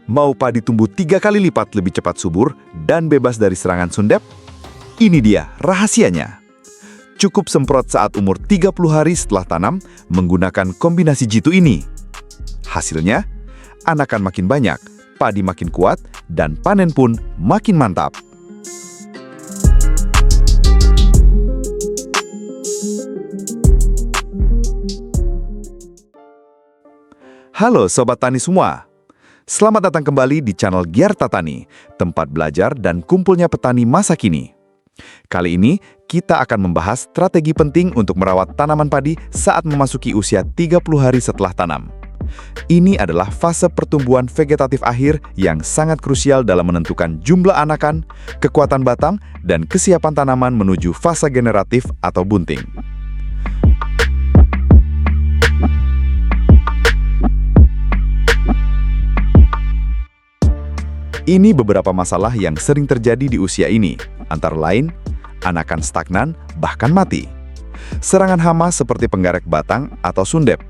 Mau padi tumbuh 3 kali lipat lebih cepat subur dan bebas dari serangan sundep? Ini dia rahasianya. Cukup semprot saat umur 30 hari setelah tanam menggunakan kombinasi jitu ini. Hasilnya, anakan makin banyak, padi makin kuat, dan panen pun makin mantap. Halo Sobat Tani semua. Selamat datang kembali di channel Gyarta Tani, tempat belajar dan kumpulnya petani masa kini. Kali ini, kita akan membahas strategi penting untuk merawat tanaman padi saat memasuki usia 30 hari setelah tanam. Ini adalah fase pertumbuhan vegetatif akhir yang sangat krusial dalam menentukan jumlah anakan, kekuatan batang, dan kesiapan tanaman menuju fase generatif atau bunting. Ini beberapa masalah yang sering terjadi di usia ini, antara lain, anakan stagnan bahkan mati, serangan hama seperti penggarek batang atau sundep,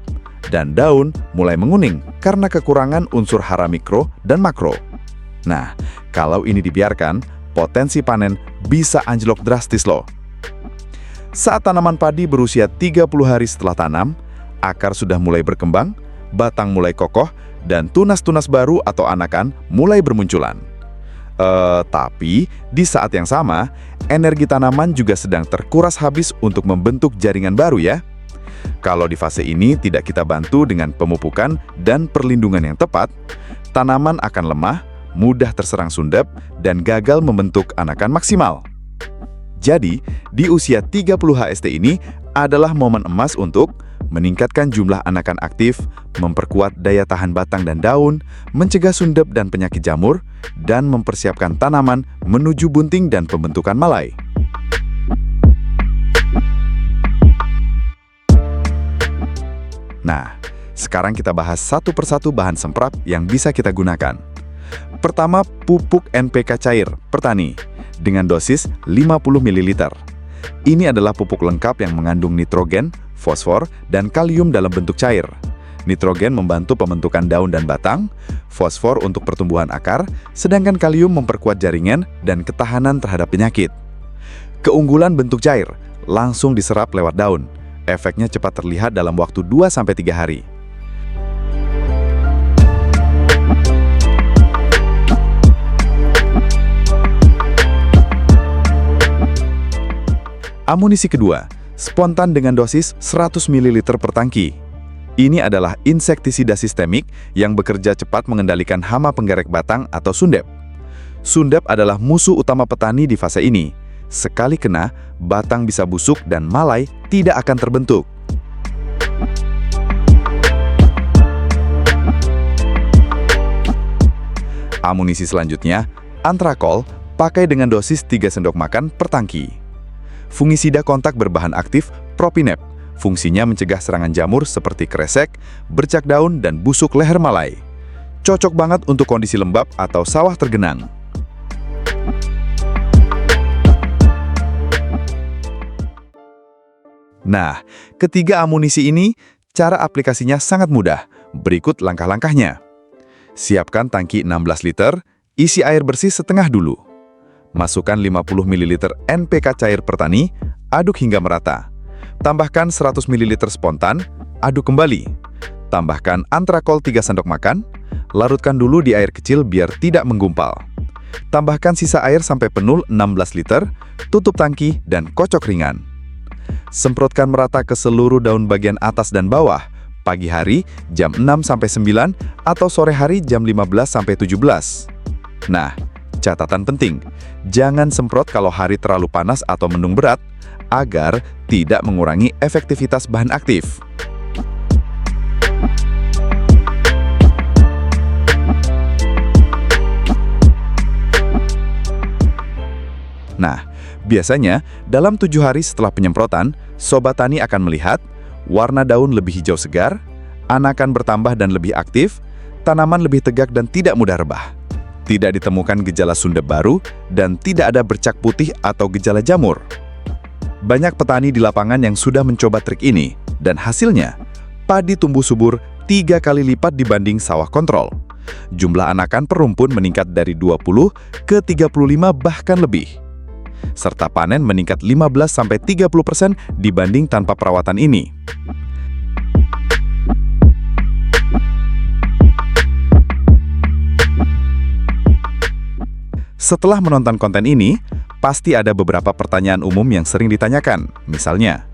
dan daun mulai menguning karena kekurangan unsur hara mikro dan makro. Nah, kalau ini dibiarkan, potensi panen bisa anjlok drastis loh. Saat tanaman padi berusia 30 hari setelah tanam, akar sudah mulai berkembang, batang mulai kokoh, dan tunas-tunas baru atau anakan mulai bermunculan. Tapi di saat yang sama, energi tanaman juga sedang terkuras habis untuk membentuk jaringan baru ya. Kalau di fase ini tidak kita bantu dengan pemupukan dan perlindungan yang tepat, tanaman akan lemah, mudah terserang sundep, dan gagal membentuk anakan maksimal. Jadi, di usia 30 HST ini adalah momen emas untuk meningkatkan jumlah anakan aktif, memperkuat daya tahan batang dan daun, mencegah sundep dan penyakit jamur, dan mempersiapkan tanaman menuju bunting dan pembentukan malai. Nah, sekarang kita bahas satu persatu bahan semprot yang bisa kita gunakan. Pertama, pupuk NPK cair per tani dengan dosis 50 ml. Ini adalah pupuk lengkap yang mengandung nitrogen, fosfor, dan kalium dalam bentuk cair. Nitrogen membantu pembentukan daun dan batang, fosfor untuk pertumbuhan akar, sedangkan kalium memperkuat jaringan dan ketahanan terhadap penyakit. Keunggulan bentuk cair, langsung diserap lewat daun. Efeknya cepat terlihat dalam waktu 2-3 hari. Amunisi kedua, spontan dengan dosis 100 ml per tangki. Ini adalah insektisida sistemik yang bekerja cepat mengendalikan hama penggerek batang atau sundep. Sundep adalah musuh utama petani di fase ini. Sekali kena, batang bisa busuk dan malai tidak akan terbentuk. Amunisi selanjutnya, antrakol, pakai dengan dosis 3 sendok makan per tangki. Fungisida kontak berbahan aktif Propinep, fungsinya mencegah serangan jamur seperti kresek, bercak daun, dan busuk leher malai. Cocok banget untuk kondisi lembab atau sawah tergenang. Nah, ketiga amunisi ini, cara aplikasinya sangat mudah. Berikut langkah-langkahnya. Siapkan tangki 16 liter, isi air bersih setengah dulu. Masukkan 50 ml NPK cair per tani, aduk hingga merata. Tambahkan 100 ml spontan, aduk kembali. Tambahkan antrakol 3 sendok makan, larutkan dulu di air kecil biar tidak menggumpal. Tambahkan sisa air sampai penuh 16 liter, tutup tangki dan kocok ringan. Semprotkan merata ke seluruh daun bagian atas dan bawah, pagi hari jam 6-9 atau sore hari jam 15-17. Nah, catatan penting, jangan semprot kalau hari terlalu panas atau mendung berat, agar tidak mengurangi efektivitas bahan aktif. Nah, biasanya dalam 7 hari setelah penyemprotan, Sobat Tani akan melihat warna daun lebih hijau segar, anakan bertambah dan lebih aktif, tanaman lebih tegak dan tidak mudah rebah. Tidak ditemukan gejala sundep baru, dan tidak ada bercak putih atau gejala jamur. Banyak petani di lapangan yang sudah mencoba trik ini, dan hasilnya, padi tumbuh subur 3 kali lipat dibanding sawah kontrol. Jumlah anakan per rumpun meningkat dari 20 ke 35 bahkan lebih. Serta panen meningkat 15-30% dibanding tanpa perawatan ini. Setelah menonton konten ini, pasti ada beberapa pertanyaan umum yang sering ditanyakan. Misalnya,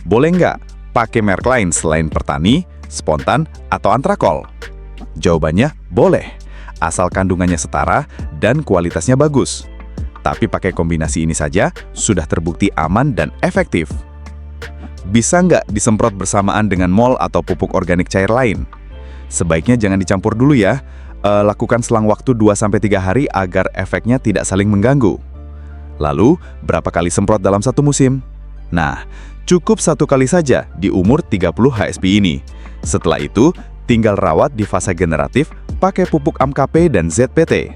boleh nggak pakai merek lain selain Pertani, Spontan, atau Antrakol? Jawabannya, boleh, asal kandungannya setara dan kualitasnya bagus. Tapi pakai kombinasi ini saja sudah terbukti aman dan efektif. Bisa nggak disemprot bersamaan dengan mol atau pupuk organik cair lain? Sebaiknya jangan dicampur dulu ya. Lakukan selang waktu 2-3 hari agar efeknya tidak saling mengganggu. Lalu, berapa kali semprot dalam satu musim? Nah, cukup 1 kali saja di umur 30 HSP ini. Setelah itu, tinggal rawat di fase generatif pakai pupuk AMKP dan ZPT.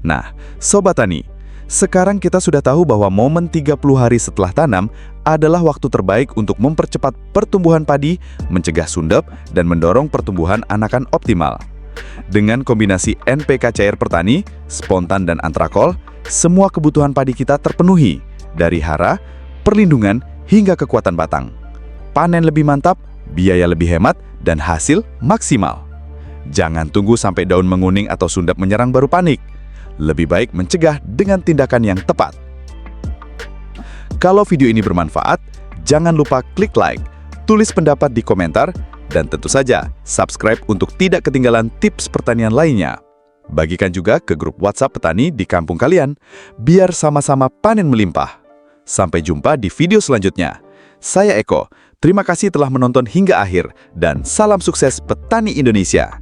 Nah, Sobat Tani, sekarang kita sudah tahu bahwa momen 30 hari setelah tanam adalah waktu terbaik untuk mempercepat pertumbuhan padi, mencegah sundep, dan mendorong pertumbuhan anakan optimal. Dengan kombinasi NPK cair Pertani, Spontan, dan Antrakol, semua kebutuhan padi kita terpenuhi, dari hara, perlindungan, hingga kekuatan batang. Panen lebih mantap, biaya lebih hemat, dan hasil maksimal. Jangan tunggu sampai daun menguning atau sundep menyerang baru panik. Lebih baik mencegah dengan tindakan yang tepat. Kalau video ini bermanfaat, jangan lupa klik like, tulis pendapat di komentar, dan tentu saja subscribe untuk tidak ketinggalan tips pertanian lainnya. Bagikan juga ke grup WhatsApp petani di kampung kalian, biar sama-sama panen melimpah. Sampai jumpa di video selanjutnya. Saya Eko, terima kasih telah menonton hingga akhir, dan salam sukses petani Indonesia.